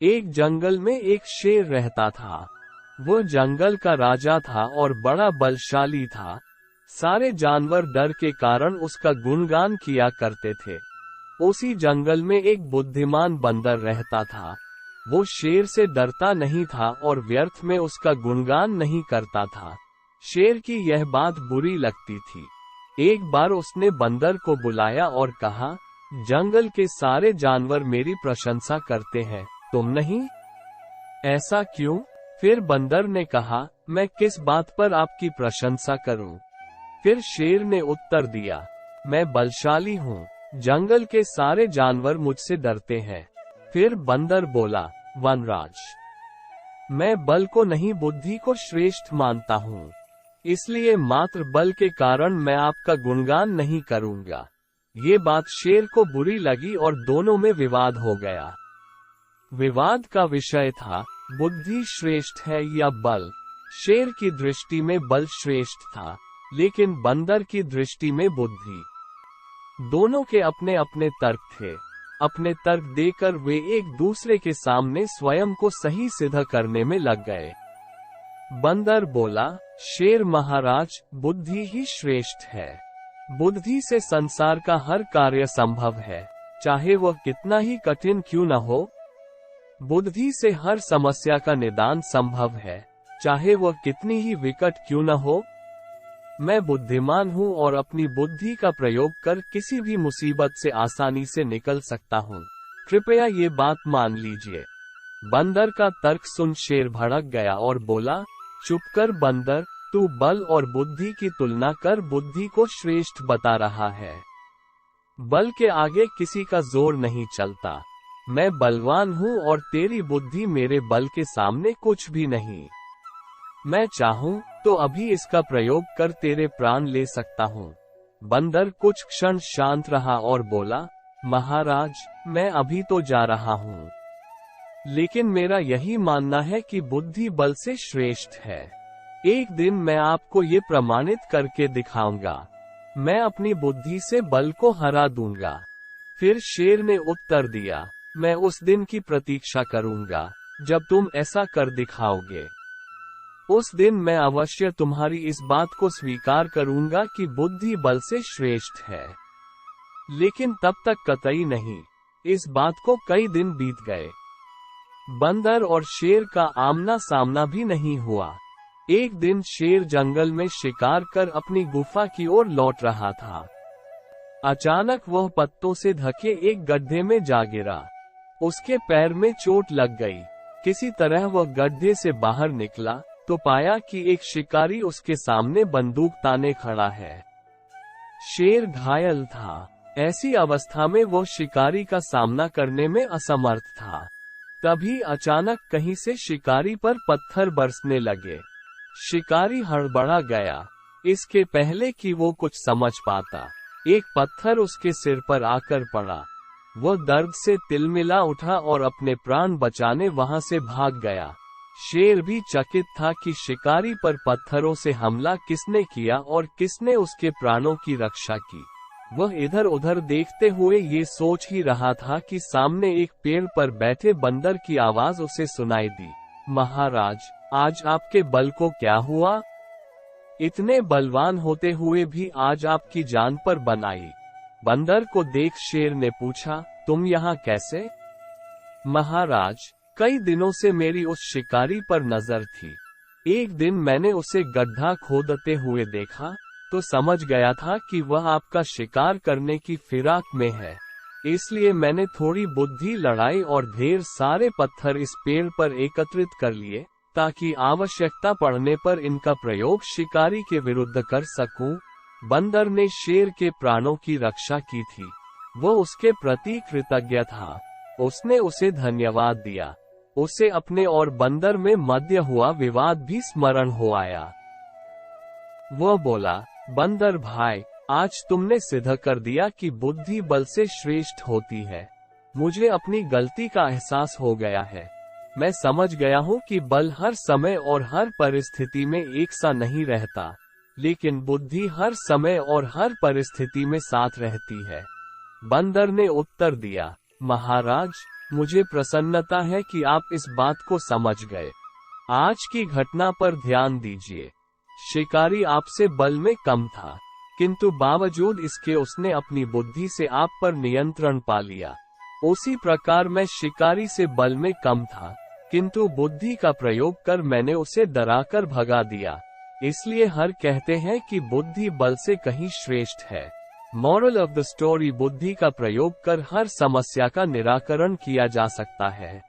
एक जंगल में एक शेर रहता था। वो जंगल का राजा था और बड़ा बलशाली था। सारे जानवर डर के कारण उसका गुणगान किया करते थे। उसी जंगल में एक बुद्धिमान बंदर रहता था। वो शेर से डरता नहीं था और व्यर्थ में उसका गुणगान नहीं करता था। शेर की यह बात बुरी लगती थी। एक बार उसने बंदर को बुलाया और कहा, जंगल के सारे जानवर मेरी प्रशंसा करते हैं, तुम नहीं? ऐसा क्यों? फिर बंदर ने कहा, मैं किस बात पर आपकी प्रशंसा करूं? फिर शेर ने उत्तर दिया, मैं बलशाली हूँ, जंगल के सारे जानवर मुझसे डरते हैं। फिर बंदर बोला, वनराज, मैं बल को नहीं बुद्धि को श्रेष्ठ मानता हूँ, इसलिए मात्र बल के कारण मैं आपका गुणगान नहीं करूँगा। ये बात शेर को बुरी लगी और दोनों में विवाद हो गया। विवाद का विषय था, बुद्धि श्रेष्ठ है या बल। शेर की दृष्टि में बल श्रेष्ठ था, लेकिन बंदर की दृष्टि में बुद्धि। दोनों के अपने अपने तर्क थे। अपने तर्क देकर वे एक दूसरे के सामने स्वयं को सही सिद्ध करने में लग गए। बंदर बोला, शेर महाराज, बुद्धि ही श्रेष्ठ है। बुद्धि से संसार का हर कार्य संभव है, चाहे वह कितना ही कठिन क्यों न हो। बुद्धि से हर समस्या का निदान संभव है, चाहे वह कितनी ही विकट क्यों न हो। मैं बुद्धिमान हूँ और अपनी बुद्धि का प्रयोग कर किसी भी मुसीबत से आसानी से निकल सकता हूँ। कृपया ये बात मान लीजिए। बंदर का तर्क सुन शेर भड़क गया और बोला, चुप कर बंदर, तू बल और बुद्धि की तुलना कर बुद्धि को श्रेष्ठ बता रहा है। बल के आगे किसी का जोर नहीं चलता। मैं बलवान हूँ और तेरी बुद्धि मेरे बल के सामने कुछ भी नहीं। मैं चाहूँ तो अभी इसका प्रयोग कर तेरे प्राण ले सकता हूँ। बंदर कुछ क्षण शांत रहा और बोला, महाराज, मैं अभी तो जा रहा हूँ, लेकिन मेरा यही मानना है कि बुद्धि बल से श्रेष्ठ है। एक दिन मैं आपको ये प्रमाणित करके दिखाऊंगा। मैं अपनी बुद्धि से बल को हरा दूंगा। फिर शेर ने उत्तर दिया, मैं उस दिन की प्रतीक्षा करूंगा जब तुम ऐसा कर दिखाओगे। उस दिन मैं अवश्य तुम्हारी इस बात को स्वीकार करूंगा कि बुद्धि बल से श्रेष्ठ है, लेकिन तब तक कतई नहीं। इस बात को कई दिन बीत गए। बंदर और शेर का आमना सामना भी नहीं हुआ। एक दिन शेर जंगल में शिकार कर अपनी गुफा की ओर लौट रहा था। अचानक वह पत्तों से ढके एक गड्ढे में जा गिरा। उसके पैर में चोट लग गई। किसी तरह वह गड्ढे से बाहर निकला तो पाया कि एक शिकारी उसके सामने बंदूक ताने खड़ा है। शेर घायल था। ऐसी अवस्था में वो शिकारी का सामना करने में असमर्थ था। तभी अचानक कहीं से शिकारी पर पत्थर बरसने लगे। शिकारी हड़बड़ा गया। इसके पहले कि वो कुछ समझ पाता, एक पत्थर उसके सिर पर आकर पड़ा। वो दर्द से तिलमिला उठा और अपने प्राण बचाने वहां से भाग गया। शेर भी चकित था कि शिकारी पर पत्थरों से हमला किसने किया और किसने उसके प्राणों की रक्षा की। वह इधर उधर देखते हुए ये सोच ही रहा था कि सामने एक पेड़ पर बैठे बंदर की आवाज उसे सुनाई दी, महाराज, आज आपके बल को क्या हुआ? इतने बलवान होते हुए भी आज आपकी जान पर बन आई। बंदर को देख शेर ने पूछा, तुम यहाँ कैसे? महाराज, कई दिनों से मेरी उस शिकारी पर नजर थी। एक दिन मैंने उसे गड्ढा खोदते हुए देखा तो समझ गया था कि वह आपका शिकार करने की फिराक में है। इसलिए मैंने थोड़ी बुद्धि लड़ाई और ढेर सारे पत्थर इस पेड़ पर एकत्रित कर लिए ताकि आवश्यकता पड़ने पर इनका प्रयोग शिकारी के विरुद्ध कर सकूं। बंदर ने शेर के प्राणों की रक्षा की थी। वो उसके प्रति कृतज्ञ था। उसने उसे धन्यवाद दिया। उसे अपने और बंदर में मध्य हुआ विवाद भी स्मरण हो आया। वह बोला, बंदर भाई, आज तुमने सिद्ध कर दिया कि बुद्धि बल से श्रेष्ठ होती है। मुझे अपनी गलती का एहसास हो गया है। मैं समझ गया हूँ कि बल हर समय और हर परिस्थिति में एक सा नहीं रहता, लेकिन बुद्धि हर समय और हर परिस्थिति में साथ रहती है। बंदर ने उत्तर दिया, महाराज, मुझे प्रसन्नता है कि आप इस बात को समझ गए। आज की घटना पर ध्यान दीजिए। शिकारी आपसे बल में कम था, किंतु बावजूद इसके उसने अपनी बुद्धि से आप पर नियंत्रण पा लिया। उसी प्रकार मैं शिकारी से बल में कम था, किंतु बुद्धि का प्रयोग कर मैंने उसे डराकर भगा दिया। इसलिए हर कहते हैं कि बुद्धि बल से कहीं श्रेष्ठ है। मॉरल ऑफ द स्टोरी: बुद्धि का प्रयोग कर हर समस्या का निराकरण किया जा सकता है।